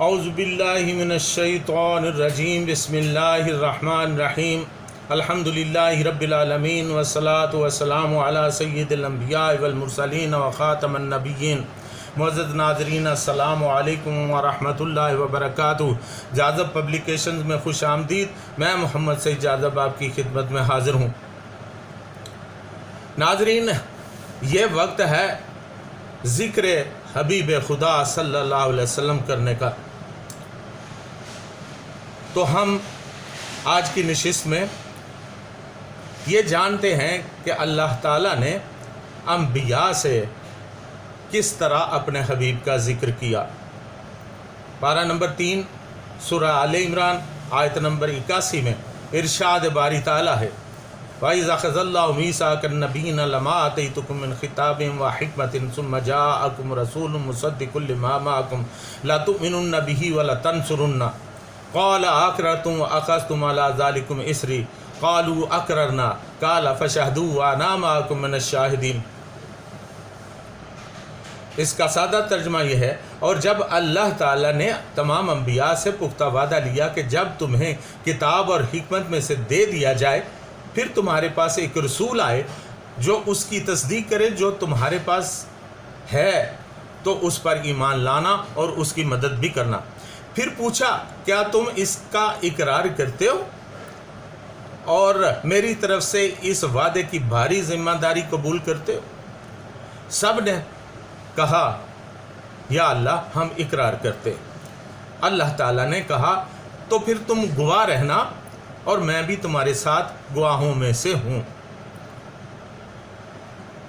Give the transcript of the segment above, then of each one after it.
اعوذ باللہ من الشیطان الرجیم بسم اللہ الرحمن الرحیم الحمدللہ رب العالمین والصلاة والسلام علی سید الانبیاء والمرسلین وخاتم النبیین۔ معزز ناظرین السلام علیکم ورحمۃ اللہ وبرکاتہ۔ جاذب پبلیکیشنز میں خوش آمدید۔ میں محمد سعید جاذب آپ کی خدمت میں حاضر ہوں۔ ناظرین، یہ وقت ہے ذکر حبیب خدا صلی اللہ علیہ وسلم کرنے کا۔ تو ہم آج کی نشست میں یہ جانتے ہیں کہ اللہ تعالیٰ نے انبیاء سے کس طرح اپنے حبیب کا ذکر کیا۔ پارہ نمبر 3 سورہ آل عمران آیت نمبر 81 میں ارشاد باری تعالیٰ ہے وَإِذَا أَخَذَ اللَّهُ مِيثَاقَ النَّبِيِّينَ لَمَا آتَيْتُكُم مِّن خِطَابٍ وَحِكْمَةٍ ثُمَّ جَاءَكُمْ رَسُولٌ مُّصَدِّقٌ لِّمَا مَعَكُمْ لَتُؤْمِنُنَّ بِهِ وَلَتَنصُرُنَّهُ قَالَ أَقْرَرْتُمْ وَأَخَذْتُمْ عَلَىٰ ذَلِكُمْ إِصْرِي قَالُوا أَقْرَرْنَا قَالَ فَاشْهَدُوا وَأَنَا مَعَكُم مِّنَ الشَّاهِدِينَ۔ اس کا سادہ ترجمہ یہ ہے، اور جب اللہ تعالیٰ نے تمام انبیاء سے پختہ وعدہ لیا کہ جب تمہیں کتاب اور حکمت میں سے دے دیا جائے، پھر تمہارے پاس ایک رسول آئے جو اس کی تصدیق کرے جو تمہارے پاس ہے، تو اس پر ایمان لانا اور اس کی مدد بھی کرنا۔ پھر پوچھا کیا تم اس کا اقرار کرتے ہو اور میری طرف سے اس وعدے کی بھاری ذمہ داری قبول کرتے ہو؟ سب نے کہا یا اللہ ہم اقرار کرتے۔ اللہ تعالیٰ نے کہا تو پھر تم گواہ رہنا اور میں بھی تمہارے ساتھ گواہوں میں سے ہوں۔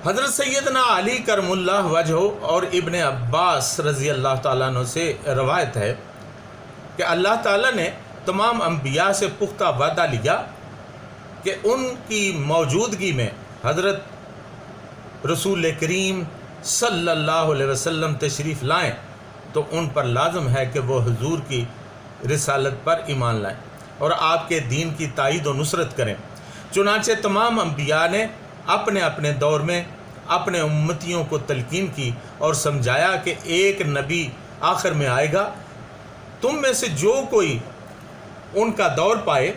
حضرت سیدنا علی کرم اللہ وجہہ اور ابن عباس رضی اللہ تعالیٰ عنہ سے روایت ہے کہ اللہ تعالیٰ نے تمام انبیاء سے پختہ وعدہ لیا کہ ان کی موجودگی میں حضرت رسول کریم صلی اللہ علیہ وسلم تشریف لائیں تو ان پر لازم ہے کہ وہ حضور کی رسالت پر ایمان لائیں اور آپ کے دین کی تائید و نصرت کریں۔ چنانچہ تمام انبیاء نے اپنے اپنے دور میں اپنے امتیوں کو تلقین کی اور سمجھایا کہ ایک نبی آخر میں آئے گا، تم میں سے جو کوئی ان کا دور پائے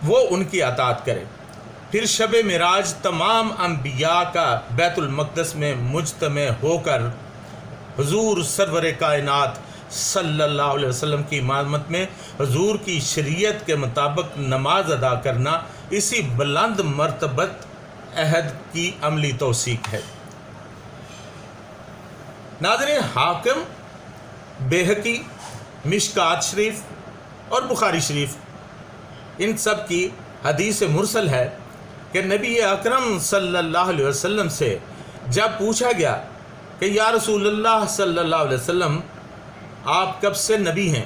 وہ ان کی اطاعت کرے۔ پھر شب معراج تمام انبیاء کا بیت المقدس میں مجتمع ہو کر حضور سرور کائنات صلی اللہ علیہ وسلم کی امامت میں حضور کی شریعت کے مطابق نماز ادا کرنا اسی بلند مرتبت عہد کی عملی توثیق ہے۔ ناظرین، حاکم، بیہقی، مشکات شریف اور بخاری شریف ان سب کی حدیث مرسل ہے کہ نبی اکرم صلی اللہ علیہ وسلم سے جب پوچھا گیا کہ یا رسول اللہ صلی اللہ علیہ وسلم آپ کب سے نبی ہیں،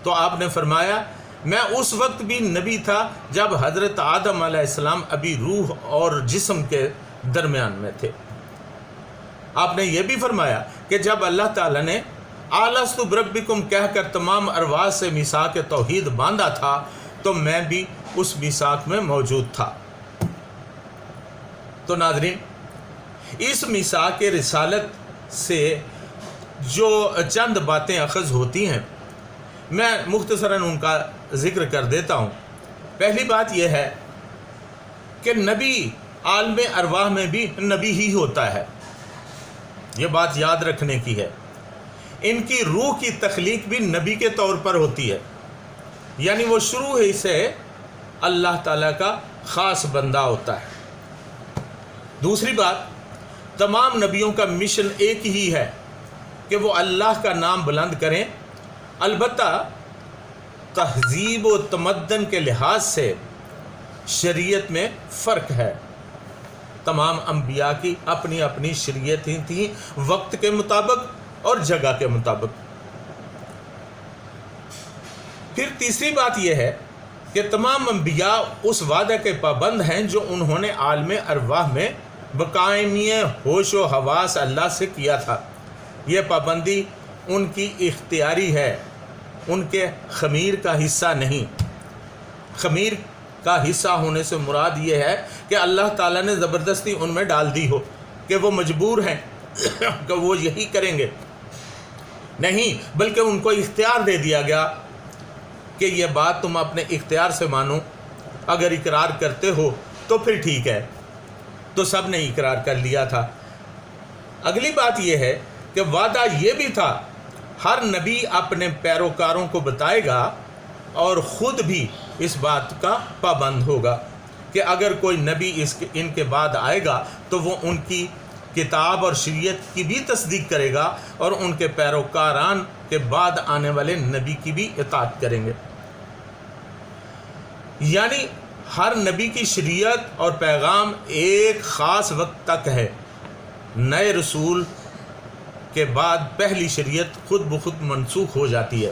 تو آپ نے فرمایا میں اس وقت بھی نبی تھا جب حضرت آدم علیہ السلام ابھی روح اور جسم کے درمیان میں تھے۔ آپ نے یہ بھی فرمایا کہ جب اللہ تعالیٰ نے الست بربکم کہہ کر تمام ارواح سے میثاق توحید باندھا تھا تو میں بھی اس میثاق میں موجود تھا۔ تو ناظرین، اس میثاق رسالت سے جو چند باتیں اخذ ہوتی ہیں میں مختصراً ان کا ذکر کر دیتا ہوں۔ پہلی بات یہ ہے کہ نبی عالم ارواح میں بھی نبی ہی ہوتا ہے، یہ بات یاد رکھنے کی ہے۔ ان کی روح کی تخلیق بھی نبی کے طور پر ہوتی ہے، یعنی وہ شروع ہی سے اللہ تعالیٰ کا خاص بندہ ہوتا ہے۔ دوسری بات، تمام نبیوں کا مشن ایک ہی ہے کہ وہ اللہ کا نام بلند کریں، البتہ تہذیب و تمدن کے لحاظ سے شریعت میں فرق ہے۔ تمام انبیاء کی اپنی اپنی شریعتیں تھیں، وقت کے مطابق اور جگہ کے مطابق۔ پھر تیسری بات یہ ہے کہ تمام انبیاء اس وعدے کے پابند ہیں جو انہوں نے عالم ارواح میں بقائمی ہوش و حواس اللہ سے کیا تھا۔ یہ پابندی ان کی اختیاری ہے، ان کے خمیر کا حصہ نہیں۔ خمیر کا حصہ ہونے سے مراد یہ ہے کہ اللہ تعالیٰ نے زبردستی ان میں ڈال دی ہو کہ وہ مجبور ہیں کہ وہ یہی کریں گے۔ نہیں، بلکہ ان کو اختیار دے دیا گیا کہ یہ بات تم اپنے اختیار سے مانو، اگر اقرار کرتے ہو تو پھر ٹھیک ہے۔ تو سب نے اقرار کر لیا تھا۔ اگلی بات یہ ہے کہ وعدہ یہ بھی تھا، ہر نبی اپنے پیروکاروں کو بتائے گا اور خود بھی اس بات کا پابند ہوگا کہ اگر کوئی نبی ان کے بعد آئے گا تو وہ ان کی کتاب اور شریعت کی بھی تصدیق کرے گا اور ان کے پیروکاران کے بعد آنے والے نبی کی بھی اطاعت کریں گے۔ یعنی ہر نبی کی شریعت اور پیغام ایک خاص وقت تک ہے، نئے رسول کے بعد پہلی شریعت خود بخود منسوخ ہو جاتی ہے۔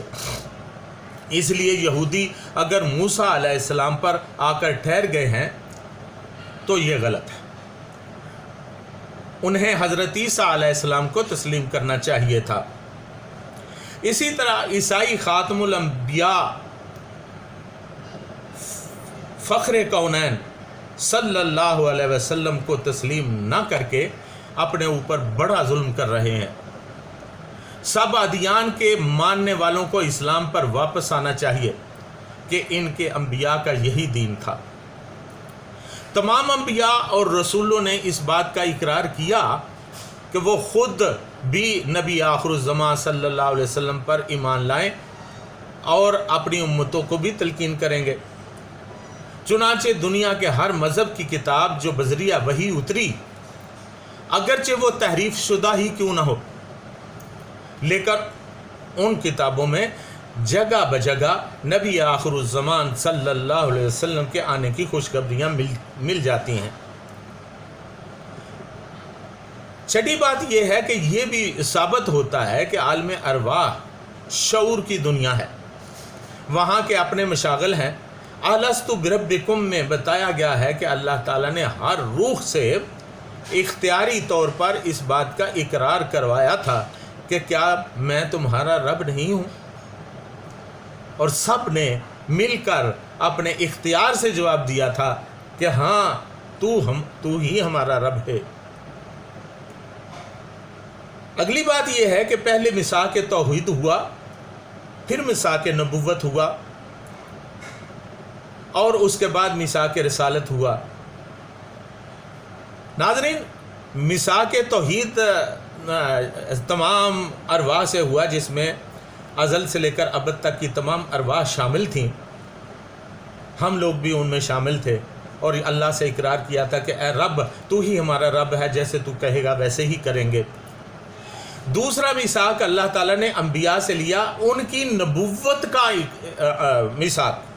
اس لیے یہودی اگر موسیٰ علیہ السلام پر آ کر ٹھہر گئے ہیں تو یہ غلط ہے، انہیں حضرت عیسیٰ علیہ السلام کو تسلیم کرنا چاہیے تھا۔ اسی طرح عیسائی خاتم الانبیاء فخر کونین صلی اللہ علیہ وسلم کو تسلیم نہ کر کے اپنے اوپر بڑا ظلم کر رہے ہیں۔ سب ادیان کے ماننے والوں کو اسلام پر واپس آنا چاہیے کہ ان کے انبیاء کا یہی دین تھا۔ تمام انبیاء اور رسولوں نے اس بات کا اقرار کیا کہ وہ خود بھی نبی آخر الزمان صلی اللہ علیہ وسلم پر ایمان لائیں اور اپنی امتوں کو بھی تلقین کریں گے۔ چنانچہ دنیا کے ہر مذہب کی کتاب جو بذریعہ وحی اتری، اگرچہ وہ تحریف شدہ ہی کیوں نہ ہو، لیکن ان کتابوں میں جگہ بجگہ نبی آخر الزمان صلی اللہ علیہ وسلم کے آنے کی خوشخبریاں مل جاتی ہیں۔ چھٹی بات یہ ہے کہ یہ بھی ثابت ہوتا ہے کہ عالم ارواح شعور کی دنیا ہے، وہاں کے اپنے مشاغل ہیں۔ الست بربکم میں بتایا گیا ہے کہ اللہ تعالیٰ نے ہر روح سے اختیاری طور پر اس بات کا اقرار کروایا تھا کہ کیا میں تمہارا رب نہیں ہوں، اور سب نے مل کر اپنے اختیار سے جواب دیا تھا کہ ہاں تو ہی ہمارا رب ہے۔ اگلی بات یہ ہے کہ پہلے میثاق توحید ہوا، پھر میثاق نبوت ہوا، اور اس کے بعد میثاق رسالت ہوا۔ ناظرین، میثاق توحید تمام ارواح سے ہوا، جس میں ازل سے لے کر ابد تک کی تمام ارواح شامل تھیں، ہم لوگ بھی ان میں شامل تھے، اور اللہ سے اقرار کیا تھا کہ اے رب تو ہی ہمارا رب ہے، جیسے تو کہے گا ویسے ہی کریں گے۔ دوسرا میثاق اللہ تعالیٰ نے انبیاء سے لیا، ان کی نبوت کا میثاق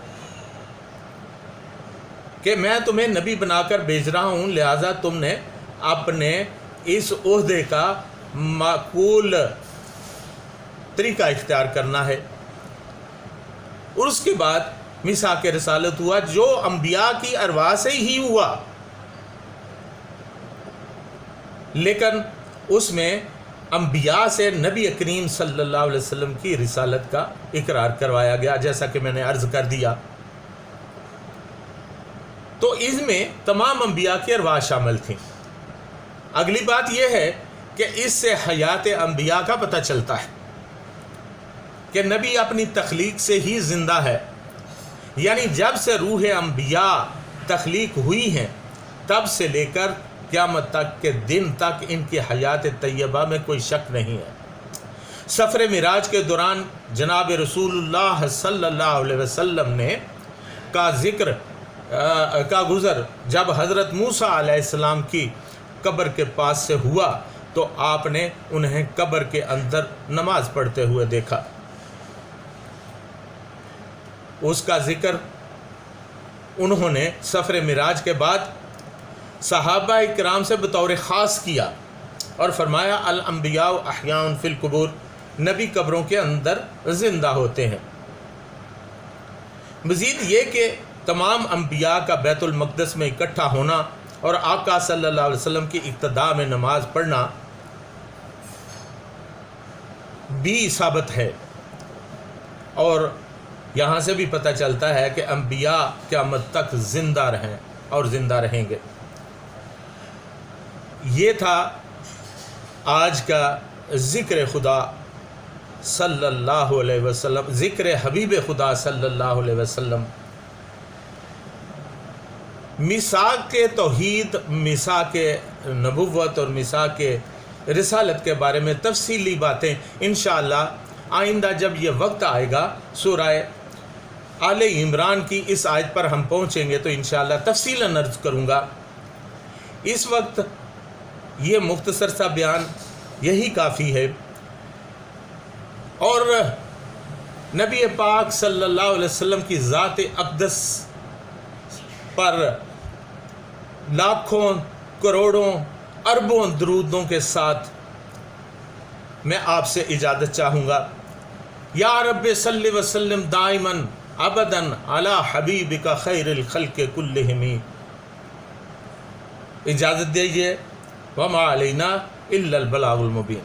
کہ میں تمہیں نبی بنا کر بھیج رہا ہوں، لہٰذا تم نے اپنے اس عہدے کا معقول طریقہ اختیار کرنا ہے۔ اور اس کے بعد میثاق رسالت ہوا، جو انبیاء کی ارواح سے ہی ہوا، لیکن اس میں انبیاء سے نبی کریم صلی اللہ علیہ وسلم کی رسالت کا اقرار کروایا گیا، جیسا کہ میں نے عرض کر دیا۔ تو اس میں تمام انبیاء کی ارواح شامل تھیں۔ اگلی بات یہ ہے کہ اس سے حیات انبیاء کا پتہ چلتا ہے کہ نبی اپنی تخلیق سے ہی زندہ ہے، یعنی جب سے روح انبیاء تخلیق ہوئی ہیں تب سے لے کر قیامت تک کے دن تک ان کی حیات طیبہ میں کوئی شک نہیں ہے۔ سفر معراج کے دوران جناب رسول اللہ صلی اللہ علیہ وسلم نے کا گزر جب حضرت موسیٰ علیہ السلام کی قبر کے پاس سے ہوا تو آپ نے انہیں قبر کے اندر نماز پڑھتے ہوئے دیکھا۔ اس کا ذکر انہوں نے سفر معراج کے بعد صحابہ اکرام سے بطور خاص کیا اور فرمایا الانبیاء احیاء فی القبور، نبی قبروں کے اندر زندہ ہوتے ہیں۔ مزید یہ کہ تمام انبیاء کا بیت المقدس میں اکٹھا ہونا اور آقا صلی اللہ علیہ وسلم کی اقتداء میں نماز پڑھنا بھی ثابت ہے، اور یہاں سے بھی پتہ چلتا ہے کہ انبیاء قیامت تک زندہ رہیں اور زندہ رہیں گے۔ یہ تھا آج کا ذکر خدا صلی اللہ علیہ وسلم، ذکر حبیب خدا صلی اللہ علیہ وسلم، میثاق توحید، میثاق نبوت اور میثاق رسالت کے بارے میں تفصیلی باتیں انشاءاللہ آئندہ جب یہ وقت آئے گا سورہ آل عمران کی اس آیت پر ہم پہنچیں گے تو انشاءاللہ تفصیلاً عرض کروں گا۔ اس وقت یہ مختصر سا بیان یہی کافی ہے، اور نبی پاک صلی اللہ علیہ وسلم کی ذات اقدس پر لاکھوں کروڑوں اربوں درودوں کے ساتھ میں آپ سے اجازت چاہوں گا۔ یا رب صلی وسلم دائماً ابداً علی حبیبک خیر الخلق کلہم۔ اجازت دیجیے، وما علینا الا البلاغ المبین۔